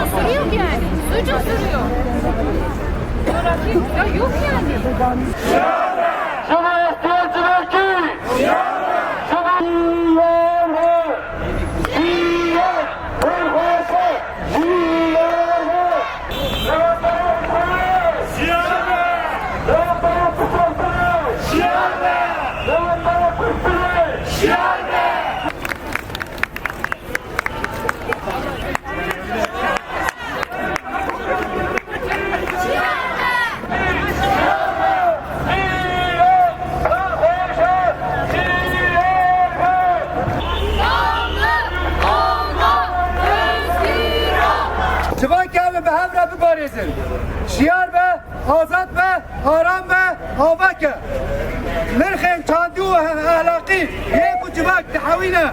Suçu sürüyor yani. Suçu sürüyor. Ya yok yani. Şuna ihtiyacı var ki. Çıvanke ve hevre bibarizin. Şiar ve azat ve aram ve havake. Nirxin çandu ahlaki. Yeku çıvak tehawine.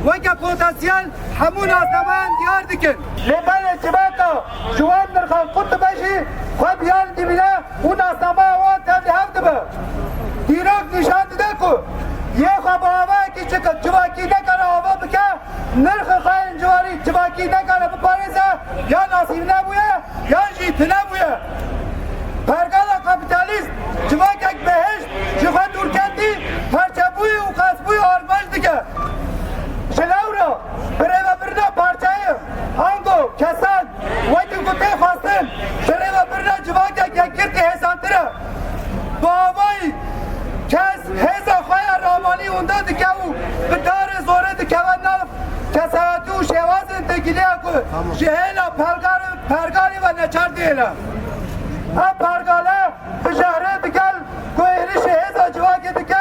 Veke potansiyel hamuna zaman diyar dikin. Lebele çıvaka. Şuan nirxan kutu beşi. Khab yan dibine. Una sama o tevdi hevdibe. Dirak nişan dideku. Ye khab hava ki çıkın. Çıvaki ne kara hava bike. Nirxi khayin civari çıvaki ne kara biparize. Ya nasib ne buye. Ya jit ne buye. Pergala kapitalist. Çıvakek behiş. Şuha Türkenti. Parçabuyu ukasbuyu arbaj dike. Şilavra. Bireva birine parçayı. Hango. Kesan. Vaytı kutte fastın. Bireva birine çıvakek yakirti hesantıra. Bu havayı. Kes heza khaya ramani unda dikevu. Bidare zore dikeven nalf. Kesayatı şevazın tekiliye ku. Şehela pergali ve neçar diyela. Ha pergale bişehre dikel. Kuhri şeheza civake dike.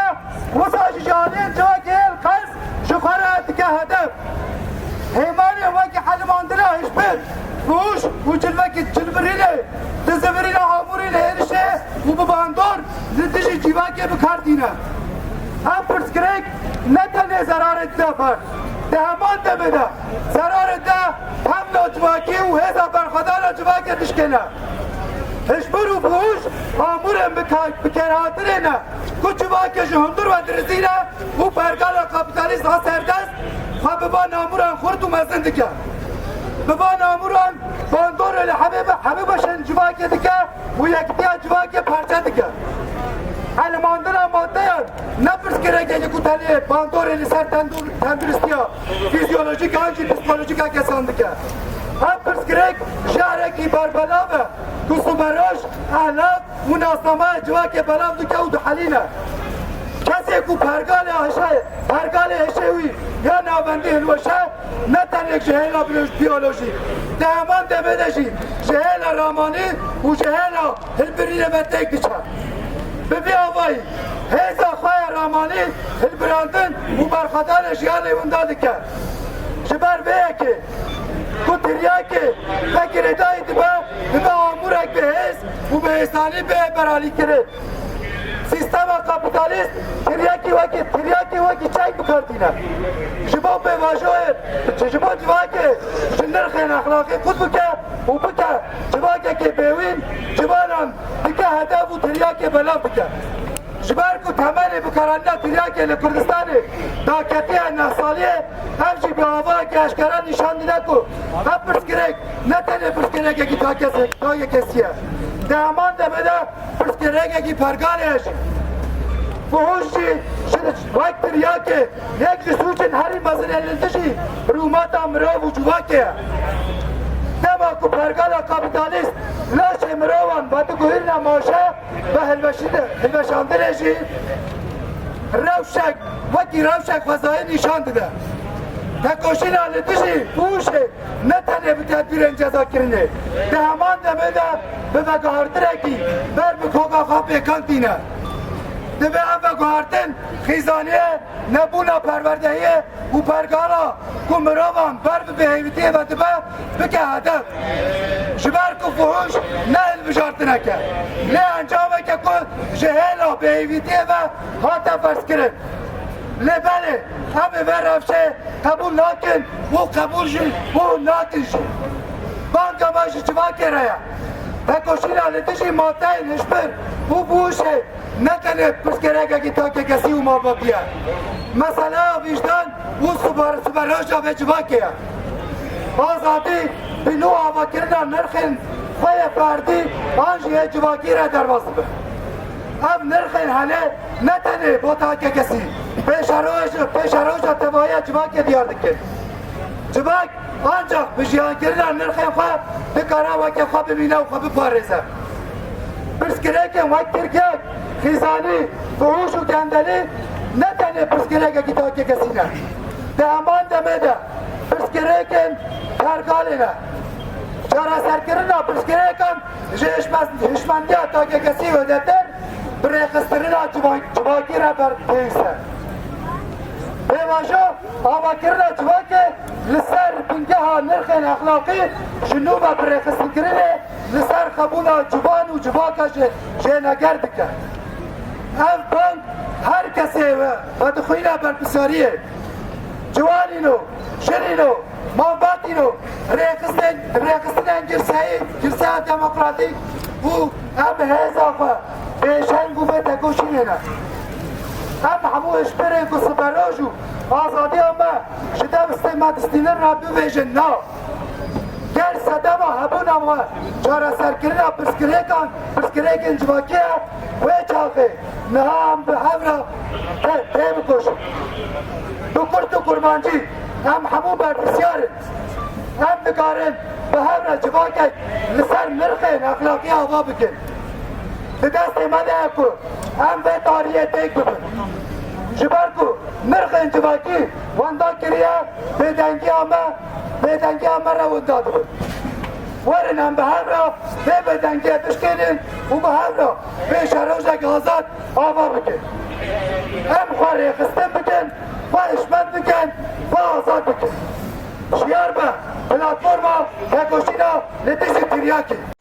Vusa şişalin civake el kayz. Şukhara dike hedef. Heymani vaki halimandıra hiçbir. Fuş uçilveki çilbiriyle. Tezeviriyle hamuriyle erişe. Bu bandor. Zidişi civake bikardine. Hem pırskrek ne tane zarar etti yapar. Dehaman demede. Zarar etti hem nocvaki u heza berkhadana civake dişkene. Hiçbir u fuş hamuren bikerahatırene. Kuçuvake jihundur ve dirizine. Bu pergala kapitalist haserdest. Habiba namuran kurdu mezindike. Biba namuran bandor ile Habiba şen civake dike. Bu yaktiya civake parça dike. Almandına maddeyen ne püskürek kutali bandor ile ser tenduristiya fizyolojik anji psikolojik kesandıke. Hem püskürek şehreki berbela ve kusumeraj ahlak münasama civake belav dike u duhaline. Kese ku pergale heşevi ya navendi hilveşe ne tenek şehela biyoloji. Dehaman demedeşi şehela ramani u şehela hilbirine metek diçer. Bebi havayı heza khaya ramani hilbirandın u berkhadar eşyan evunda dike. Şiber veyeki ku tiryaki vekir edayı dibe amurek behez u behesani be berali kere. Sistema kapitalist tiryaki vaki çay bikardine. Jibo be vajoyer, jibo civake, jindirxen ahlaki kut bike, u bike, civake ke bewin, civanan dike hedef u tiryaki belav bike. Jiber ku temeli bikaranna tiryaki ile Kurdistan'ı daketiye nasaliye hemşi bir hava ki aşkara nişan dine ku. Hep püskürek, ne tane püskürek ki takye kesiye. Dehaman demede püskürek ki pergaleş. Fuhuşi, şimdi vaktir ya ki yek suçun her mazın elindişi rumata mırav ucuvake. Dema ku pergala kapitalist laşe mıravan batı kuhirna maşa ve helveşandireşi revşek vaki revşek fazayı nişandıdır. Tekoşin aletişi fuhuşi ne tane bir tedbiren ceza kirine. Dehaman demede bebe gahardireki ber bir koka kapı kantine. Deve eve guhartin khizaniye nebuna perverdehiye u pergala ku miravan ber behevitiye ve dibe bike hedef. Jiber ku fuhuş ne elbijartineke. Ne encameke ku jehela behevitiye ve hata ferskirin. Le beli eme ve revşe kabul nakin bu kabul jil bu nakin jil. Banka başı çıvakereye. Tekoşin aletişi mateyn hiçbir bu şey ne tane püskürek ki takye kesi u mababiye. Mesela vicdan bu süberaja ve civakeye. Azadi بنو آواکرنا نرخین خواه فردی آنجیه جواکی را درواز به ام نرخین هنه نتنه با تاکه کسی پیش روش تبایی جواکی دیار دکن جواک ancak bişiyankirler nırkın kwa dikara vaki kwa bimina kwa biparize. Pırskireken vaki Türkiye khizani fuhuşu kendali ne tane pırskireke kitaki kesine. De aman demede pırskireken tergaline. Çara serkirina pırskireken hişmendiye taki kesi ödetir bırakıstırına civaki raper teyse. Bevaşo avakirina civaki لسر بنجها نرخين أخلاقي جنوبا بريخس الكريني لسر خبونا جبان وجباكا جينا قردك أف بانك هر كسي ودخوينا بالبسارية جوانينو شرينو ماباتينو ريخستين جرساء ديمقراطيك و أم هزاقا بيشان قوة كوشينينا أم حمو اشبرين كسباروجو آزادی اما شده استیمت استینر را بویژن نا گر صدام هبون اما چاره سرکرین پرسکریکن جواکیه و چاقه نه هم به هم را تیم کش دو کرمانجی هم همو بر بسیار هم نگارن به هم را جواکه لسر نرخین اخلاقی آوا بکن به دست ایمده اکو هم به تاریه تیک ببن جبرکو نرخین جواکی واندا کریه بدنگی آمه را وندا دو ورن هم به هم را به بدنگی بشکنین و به هم را به شروجک آزاد آوا بکن هم خواری خستن بکن و اشمت بکن و آزاد بکن شیار به پلاتفورما یکوشینا لتیسی تریاکی